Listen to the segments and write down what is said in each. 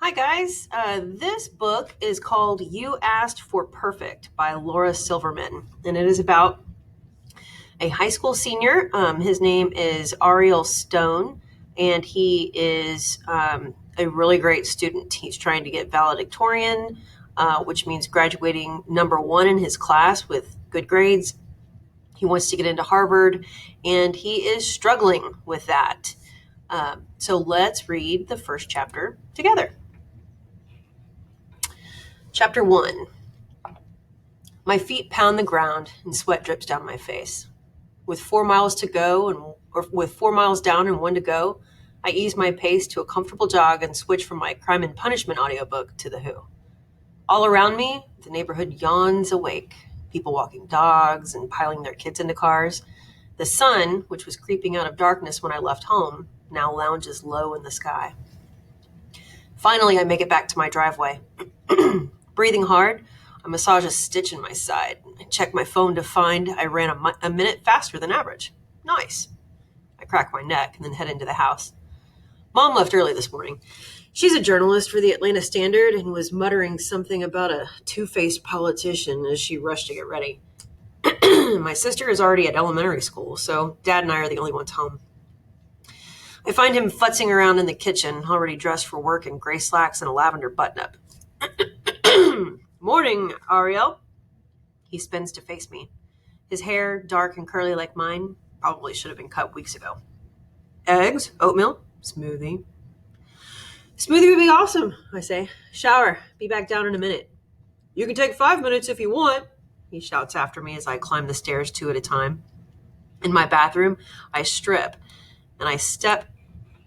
Hi, guys. This book is called You Asked for Perfect by Laura Silverman, and it is about a high school senior. His name is Ariel Stone, and he is a really great student. He's trying to get valedictorian, which means graduating number one in his class with good grades. He wants to get into Harvard, and he is struggling with that. So let's read the first chapter together. Chapter 1. My feet pound the ground and sweat drips down my face. With 4 miles to go with 4 miles down and 1 to go, I ease my pace to a comfortable jog and switch from my Crime and Punishment audiobook to The Who. All around me, the neighborhood yawns awake, people walking dogs and piling their kids into cars. The sun, which was creeping out of darkness when I left home, now lounges low in the sky. Finally, I make it back to my driveway. Breathing hard, I massage a stitch in my side. I check my phone to find I ran a minute faster than average. Nice. I crack my neck and then head into the house. Mom left early this morning. She's a journalist for the Atlanta Standard and was muttering something about a two-faced politician as she rushed to get ready. My sister is already at elementary school, so Dad and I are the only ones home. I find him futzing around in the kitchen, already dressed for work in gray slacks and a lavender button-up. Morning, Ariel. He spins to face me. His hair, dark and curly like mine, probably should have been cut weeks ago. Eggs, oatmeal, smoothie. Smoothie would be awesome, I say. Shower, be back down in a minute. You can take 5 minutes if you want, he shouts after me as I climb the stairs 2 at a time. In my bathroom, I strip and I step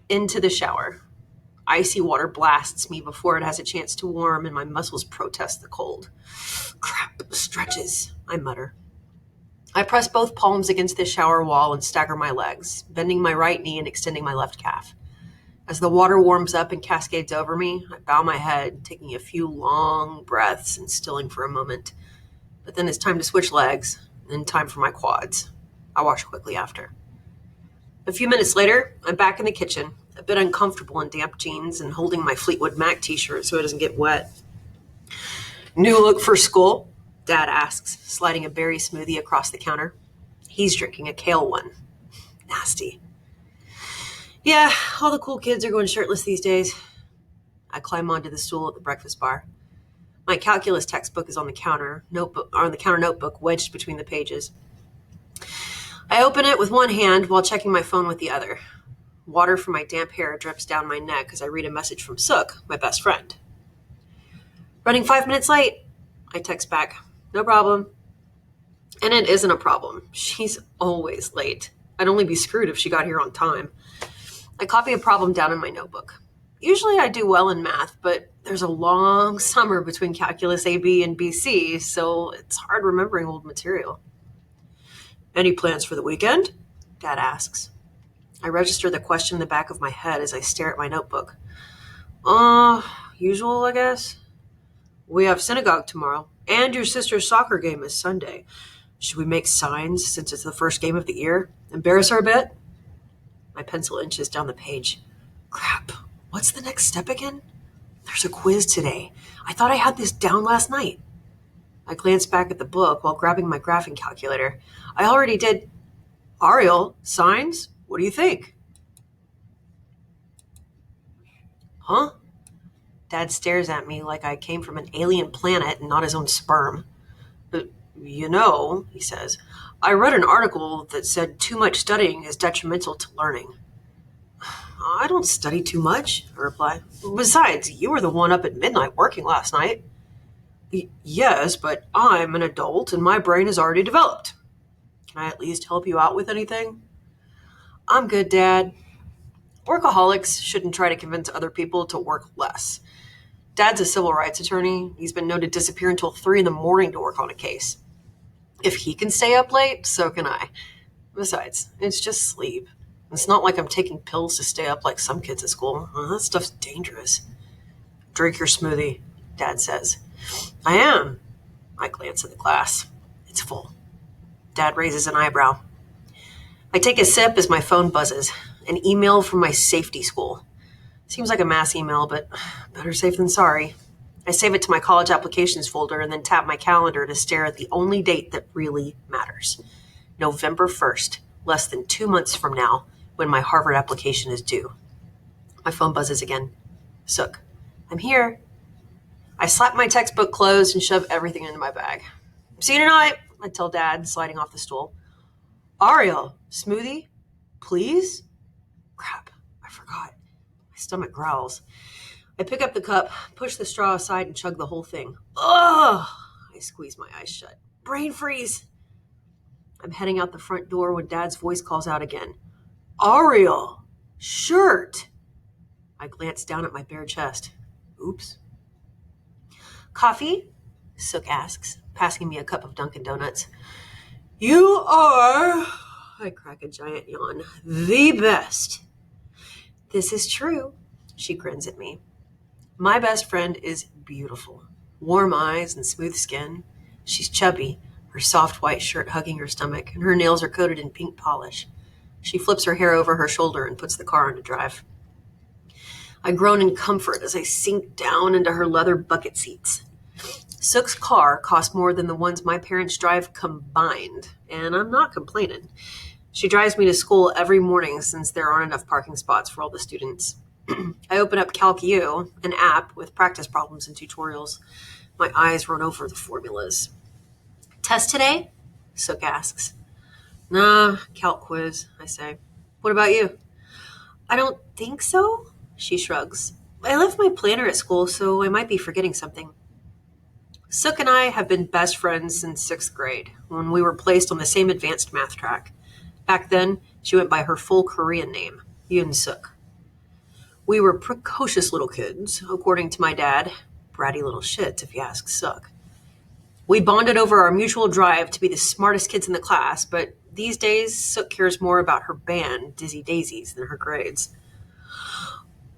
into the shower. Icy water blasts me before it has a chance to warm, and my muscles protest the cold. Crap, stretches, I mutter. I press both palms against the shower wall and stagger my legs, bending my right knee and extending my left calf. As the water warms up and cascades over me, I bow my head, taking a few long breaths and stilling for a moment. But then it's time to switch legs, and time for my quads. I wash quickly after. A few minutes later, I'm back in the kitchen, a bit uncomfortable in damp jeans and holding my Fleetwood Mac t-shirt so it doesn't get wet. New look for school? Dad asks, sliding a berry smoothie across the counter. He's drinking a kale one. Nasty. Yeah, all the cool kids are going shirtless these days. I climb onto the stool at the breakfast bar. My calculus textbook is on the counter notebook wedged between the pages. I open it with one hand while checking my phone with the other. Water from my damp hair drips down my neck as I read a message from Sook, my best friend. Running 5 minutes late, I text back. No problem. And it isn't a problem. She's always late. I'd only be screwed if she got here on time. I copy a problem down in my notebook. Usually I do well in math, but there's a long summer between calculus AB and BC, so it's hard remembering old material. Any plans for the weekend? Dad asks. I register the question in the back of my head as I stare at my notebook. Usual, I guess. We have synagogue tomorrow, and your sister's soccer game is Sunday. Should we make signs since it's the first game of the year? Embarrass her a bit? My pencil inches down the page. Crap, what's the next step again? There's a quiz today. I thought I had this down last night. I glance back at the book while grabbing my graphing calculator. I already did. Ariel, signs? What do you think? Huh? Dad stares at me like I came from an alien planet and not his own sperm. But, he says, I read an article that said too much studying is detrimental to learning. I don't study too much, I reply. Besides, you were the one up at midnight working last night. Yes, but I'm an adult and my brain is already developed. Can I at least help you out with anything? I'm good, Dad. Workaholics shouldn't try to convince other people to work less. Dad's a civil rights attorney. He's been known to disappear until 3 a.m. to work on a case. If he can stay up late, so can I. Besides, it's just sleep. It's not like I'm taking pills to stay up like some kids at school. That stuff's dangerous. Drink your smoothie, Dad says. I am. I glance at the glass. It's full. Dad raises an eyebrow. I take a sip as my phone buzzes. An email from my safety school. Seems like a mass email, but better safe than sorry. I save it to my college applications folder and then tap my calendar to stare at the only date that really matters. November 1st, less than 2 months from now, when my Harvard application is due. My phone buzzes again. Sook. I'm here. I slap my textbook closed and shove everything into my bag. See you tonight, I tell Dad, sliding off the stool. Ariel, smoothie? Please? Crap, I forgot. My stomach growls. I pick up the cup, push the straw aside, and chug the whole thing. Ugh! I squeeze my eyes shut. Brain freeze! I'm heading out the front door when Dad's voice calls out again. Ariel! Shirt! I glance down at my bare chest. Oops. Coffee? Sook asks, passing me a cup of Dunkin' Donuts. You are, I crack a giant yawn, the best. This is true, she grins at me. My best friend is beautiful. Warm eyes and smooth skin. She's chubby, her soft white shirt hugging her stomach, and her nails are coated in pink polish. She flips her hair over her shoulder and puts the car into drive. I groan in comfort as I sink down into her leather bucket seats. Sook's car costs more than the ones my parents drive combined, and I'm not complaining. She drives me to school every morning since there aren't enough parking spots for all the students. I open up CalcU, an app with practice problems and tutorials. My eyes run over the formulas. Test today? Sook asks. Nah, calc quiz, I say. What about you? I don't think so, she shrugs. I left my planner at school, so I might be forgetting something. Sook and I have been best friends since 6th grade, when we were placed on the same advanced math track. Back then, she went by her full Korean name, Yoon Sook. We were precocious little kids, according to my dad. Bratty little shits, if you ask Sook. We bonded over our mutual drive to be the smartest kids in the class, but these days, Sook cares more about her band, Dizzy Daisies, than her grades.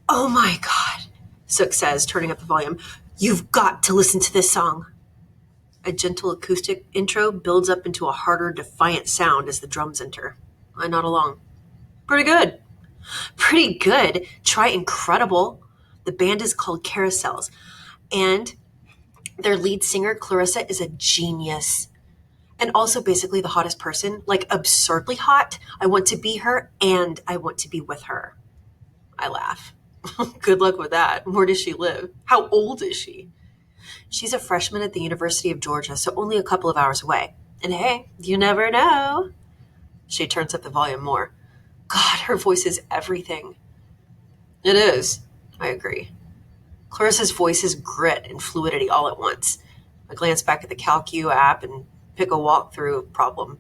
Oh my God, Sook says, turning up the volume. You've got to listen to this song. A gentle acoustic intro builds up into a harder, defiant sound as the drums enter. I nod along. Pretty good. Pretty good. Try incredible. The band is called Carousels, and their lead singer, Clarissa, is a genius. And also basically the hottest person, like absurdly hot. I want to be her, and I want to be with her. I laugh. Good luck with that. Where does she live? How old is she? She's a freshman at the University of Georgia, so only a couple of hours away. And hey, you never know. She turns up the volume more. God, her voice is everything. It is, I agree. Clarissa's voice is grit and fluidity all at once. I glance back at the CalcU app and pick a walkthrough problem.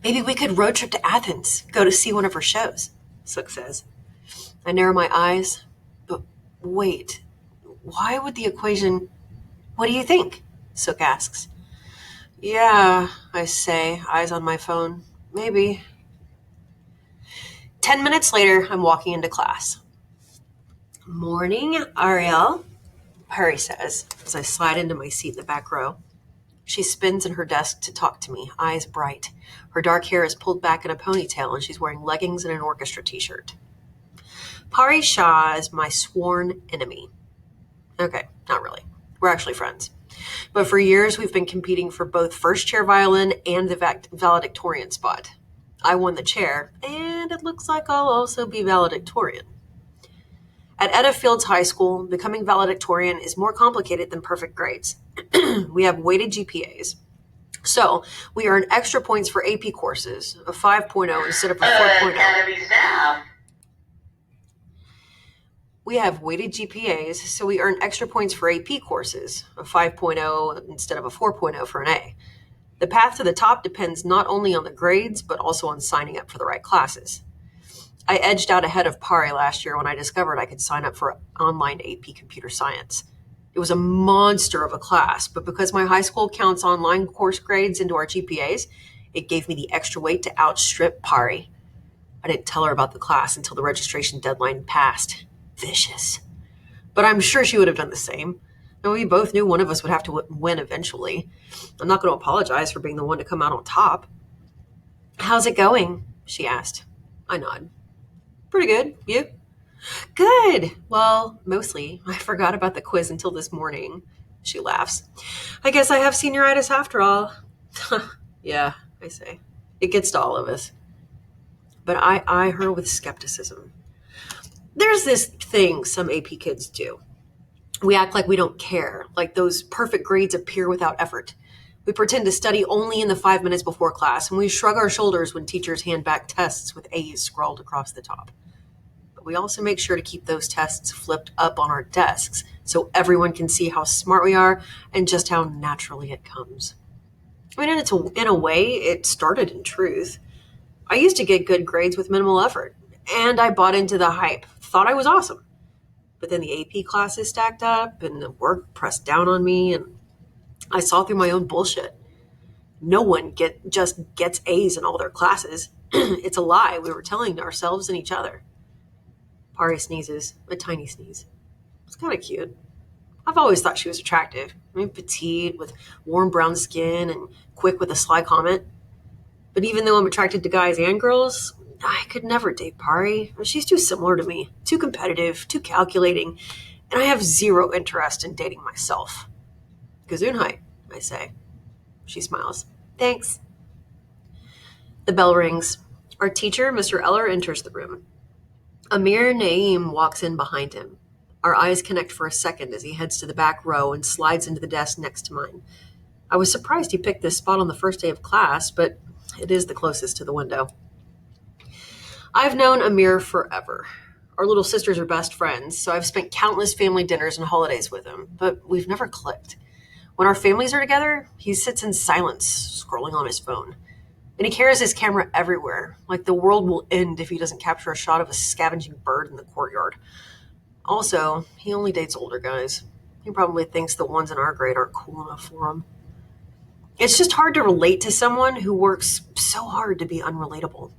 Maybe we could road trip to Athens, go to see one of her shows, Sook says. I narrow my eyes, but wait, why would the equation... What do you think? Sook asks. Yeah, I say, eyes on my phone. Maybe. 10 minutes later, I'm walking into class. Morning, Ariel, Perry says, as I slide into my seat in the back row. She spins in her desk to talk to me, eyes bright. Her dark hair is pulled back in a ponytail, and she's wearing leggings and an orchestra t-shirt. Pari Shah is my sworn enemy. Okay, not really. We're actually friends. But for years, we've been competing for both first chair violin and the valedictorian spot. I won the chair, and it looks like I'll also be valedictorian. At Etta Fields High School, becoming valedictorian is more complicated than perfect grades. We have weighted GPAs. So we earn extra points for AP courses, a 5.0 instead of a 4.0. We have weighted GPAs, so we earn extra points for AP courses, a 5.0 instead of a 4.0 for an A. The path to the top depends not only on the grades, but also on signing up for the right classes. I edged out ahead of Pari last year when I discovered I could sign up for online AP computer science. It was a monster of a class, but because my high school counts online course grades into our GPAs, it gave me the extra weight to outstrip Pari. I didn't tell her about the class until the registration deadline passed. Vicious. But I'm sure she would have done the same. And we both knew one of us would have to win eventually. I'm not going to apologize for being the one to come out on top. How's it going? She asked. I nod. Pretty good. You? Good. Well, mostly. I forgot about the quiz until this morning. She laughs. I guess I have senioritis after all. Yeah, I say. It gets to all of us. But I eye her with skepticism. There's this thing some AP kids do. We act like we don't care, like those perfect grades appear without effort. We pretend to study only in the 5 minutes before class, and we shrug our shoulders when teachers hand back tests with A's scrawled across the top. But we also make sure to keep those tests flipped up on our desks so everyone can see how smart we are and just how naturally it comes. I mean, in a way, it started in truth. I used to get good grades with minimal effort, and I bought into the hype, thought I was awesome. But then the AP classes stacked up, and the work pressed down on me, and I saw through my own bullshit. No one just gets A's in all their classes. It's a lie we were telling ourselves and each other. Pari sneezes, a tiny sneeze. It's kind of cute. I've always thought she was attractive. I mean, petite, with warm brown skin, and quick with a sly comment. But even though I'm attracted to guys and girls, I could never date Pari. She's too similar to me, too competitive, too calculating, and I have zero interest in dating myself. Gesundheit, I say. She smiles. Thanks. The bell rings. Our teacher, Mr. Eller, enters the room. Amir Naeem walks in behind him. Our eyes connect for a second as he heads to the back row and slides into the desk next to mine. I was surprised he picked this spot on the first day of class, but it is the closest to the window. I've known Amir forever. Our little sisters are best friends, so I've spent countless family dinners and holidays with him, but we've never clicked. When our families are together, he sits in silence, scrolling on his phone. And he carries his camera everywhere, like the world will end if he doesn't capture a shot of a scavenging bird in the courtyard. Also, he only dates older guys. He probably thinks the ones in our grade aren't cool enough for him. It's just hard to relate to someone who works so hard to be unrelatable.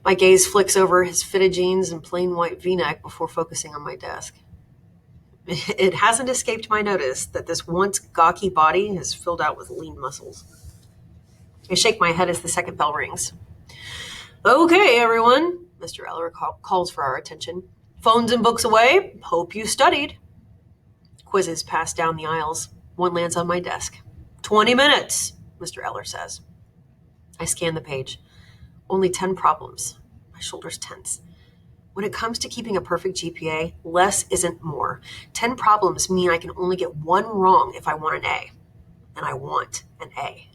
My gaze flicks over his fitted jeans and plain white V-neck before focusing on my desk. It hasn't escaped my notice that this once gawky body is filled out with lean muscles. I shake my head as the second bell rings. Okay, everyone, Mr. Eller calls for our attention. Phones and books away. Hope you studied. Quizzes pass down the aisles. One lands on my desk. 20 minutes, Mr. Eller says. I scan the page. Only 10 problems. My shoulders tense. When it comes to keeping a perfect GPA, less isn't more. 10 problems mean I can only get one wrong if I want an A. And I want an A.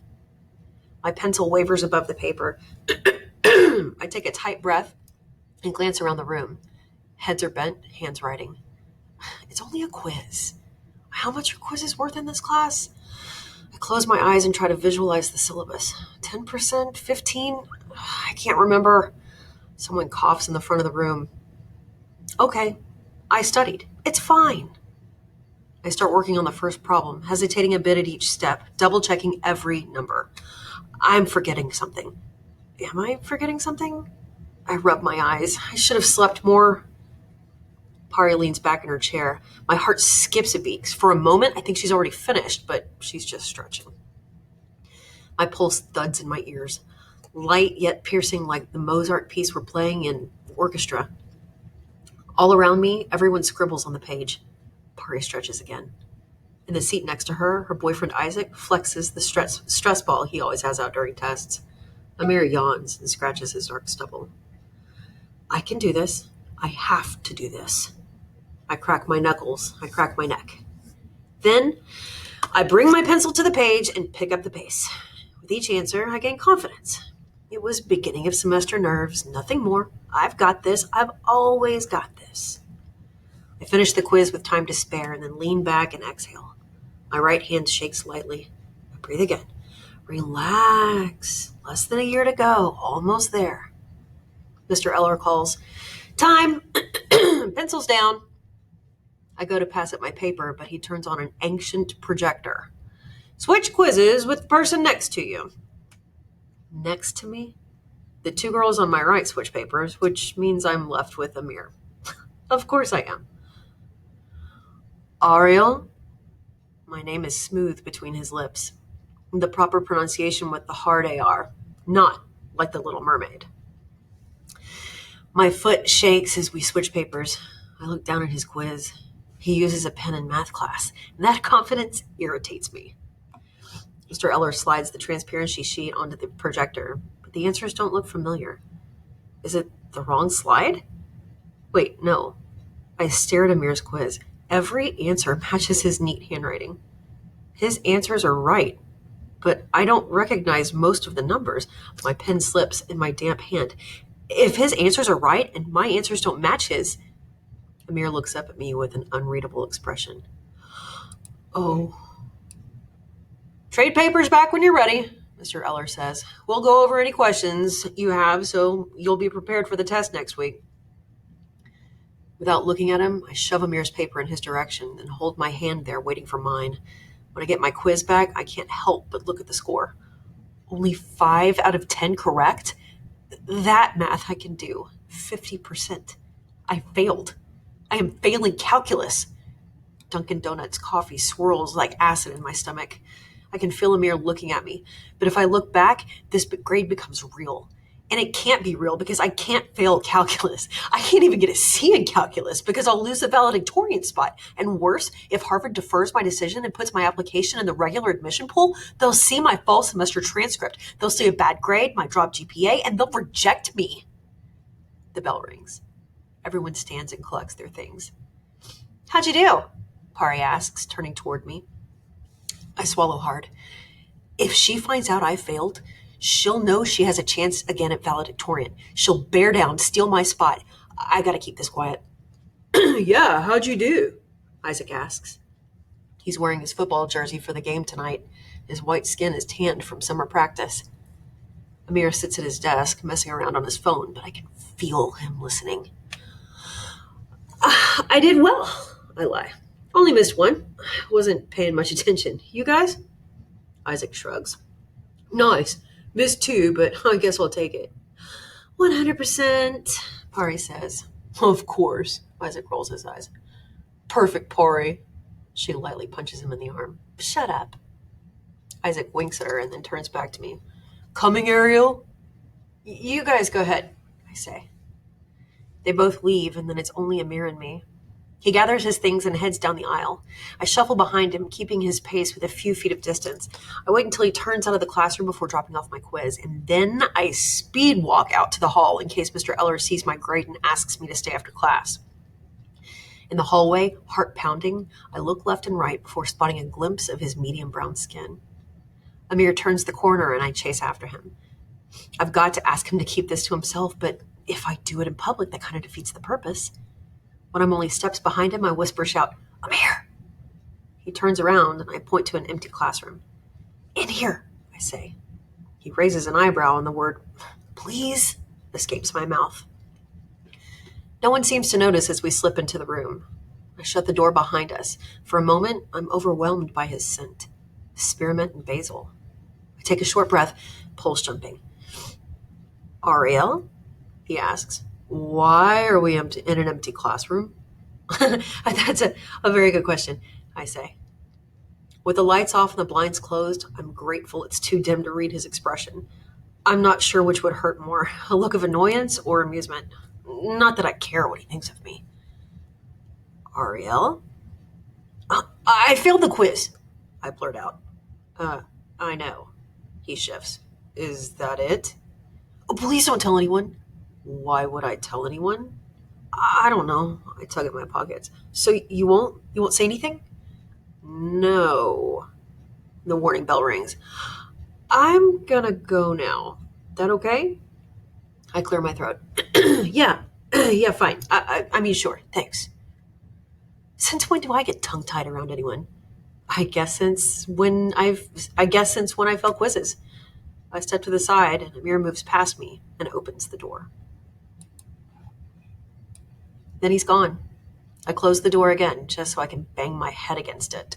My pencil wavers above the paper. I take a tight breath and glance around the room. Heads are bent, hands writing. It's only a quiz. How much are quizzes worth in this class? I close my eyes and try to visualize the syllabus. 10%? 15%? I can't remember. Someone coughs in the front of the room. Okay, I studied. It's fine. I start working on the first problem, hesitating a bit at each step, double-checking every number. I'm forgetting something. Am I forgetting something? I rub my eyes. I should have slept more. Pari leans back in her chair. My heart skips a beat. For a moment, I think she's already finished, but she's just stretching. My pulse thuds in my ears, light yet piercing like the Mozart piece we're playing in the orchestra. All around me, everyone scribbles on the page. Pari stretches again. In the seat next to her, her boyfriend Isaac flexes the stress ball he always has out during tests. Amir yawns and scratches his dark stubble. I can do this. I have to do this. I crack my knuckles. I crack my neck. Then, I bring my pencil to the page and pick up the pace. With each answer, I gain confidence. It was beginning of semester nerves, nothing more. I've got this. I've always got this. I finish the quiz with time to spare and then lean back and exhale. My right hand shakes lightly. I breathe again. Relax. Less than a year to go. Almost there. Mr. Eller calls. Time. Pencils down. I go to pass up my paper, but he turns on an ancient projector. Switch quizzes with the person next to you. Next to me? The two girls on my right switch papers, which means I'm left with Amir. Of course I am. Ariel? My name is smooth between his lips. The proper pronunciation with the hard AR, not like the Little Mermaid. My foot shakes as we switch papers. I look down at his quiz. He uses a pen in math class, and that confidence irritates me. Mr. Eller slides the transparency sheet onto the projector, but the answers don't look familiar. Is it the wrong slide? Wait, no. I stare at Amir's quiz. Every answer matches his neat handwriting. His answers are right, but I don't recognize most of the numbers. My pen slips in my damp hand. If his answers are right and my answers don't match his, Amir looks up at me with an unreadable expression. Oh. Trade papers back when you're ready, Mr. Eller says. We'll go over any questions you have so you'll be prepared for the test next week. Without looking at him, I shove Amir's paper in his direction and hold my hand there waiting for mine. When I get my quiz back, I can't help but look at the score. Only 5 out of 10 correct? That math I can do. 50%. I failed. I am failing calculus. Dunkin' Donuts coffee swirls like acid in my stomach. I can feel Amir looking at me. But if I look back, this grade becomes real. And it can't be real because I can't fail calculus. I can't even get a C in calculus because I'll lose the valedictorian spot. And worse, if Harvard defers my decision and puts my application in the regular admission pool, they'll see my fall semester transcript. They'll see a bad grade, my dropped GPA, and they'll reject me. The bell rings. Everyone stands and collects their things. How'd you do? Pari asks, turning toward me. I swallow hard. If she finds out I failed, she'll know she has a chance again at valedictorian. She'll bear down, steal my spot. I gotta keep this quiet. Yeah, how'd you do? Isaac asks. He's wearing his football jersey for the game tonight. His white skin is tanned from summer practice. Amir sits at his desk, messing around on his phone, but I can feel him listening. I did well, I lie. Only missed one. Wasn't paying much attention. You guys? Isaac shrugs. Nice. Missed 2, but I guess I'll take it. 100%, Pari says. Of course, Isaac rolls his eyes. Perfect, Pari. She lightly punches him in the arm. Shut up. Isaac winks at her and then turns back to me. Coming, Ariel? You guys go ahead, I say. They both leave, and then it's only Amir and me. He gathers his things and heads down the aisle. I shuffle behind him, keeping his pace with a few feet of distance. I wait until he turns out of the classroom before dropping off my quiz, and then I speed walk out to the hall in case Mr. Eller sees my grade and asks me to stay after class. In the hallway, heart pounding, I look left and right before spotting a glimpse of his medium brown skin. Amir turns the corner and I chase after him. I've got to ask him to keep this to himself, but if I do it in public, that kind of defeats the purpose. When I'm only steps behind him, I whisper shout, Amir! He turns around and I point to an empty classroom. In here, I say. He raises an eyebrow and the word, please, escapes my mouth. No one seems to notice as we slip into the room. I shut the door behind us. For a moment, I'm overwhelmed by his scent. Spearmint and basil. I take a short breath, pulse jumping. Ariel? He asks. Why are we in an empty classroom? That's a very good question, I say. With the lights off and the blinds closed, I'm grateful it's too dim to read his expression. I'm not sure which would hurt more, a look of annoyance or amusement. Not that I care what he thinks of me. Ariel? I failed the quiz, I blurt out. I know. He shifts. Is that it? Oh, please don't tell anyone. Why would I tell anyone? I don't know. I tug at my pockets. So you won't say anything? No. The warning bell rings. I'm gonna go now. That okay? I clear my throat. Yeah, fine. I mean, sure. Thanks. Since when do I get tongue-tied around anyone? I guess since when I failed quizzes. I step to the side and Amir moves past me and opens the door. Then he's gone. I close the door again just so I can bang my head against it.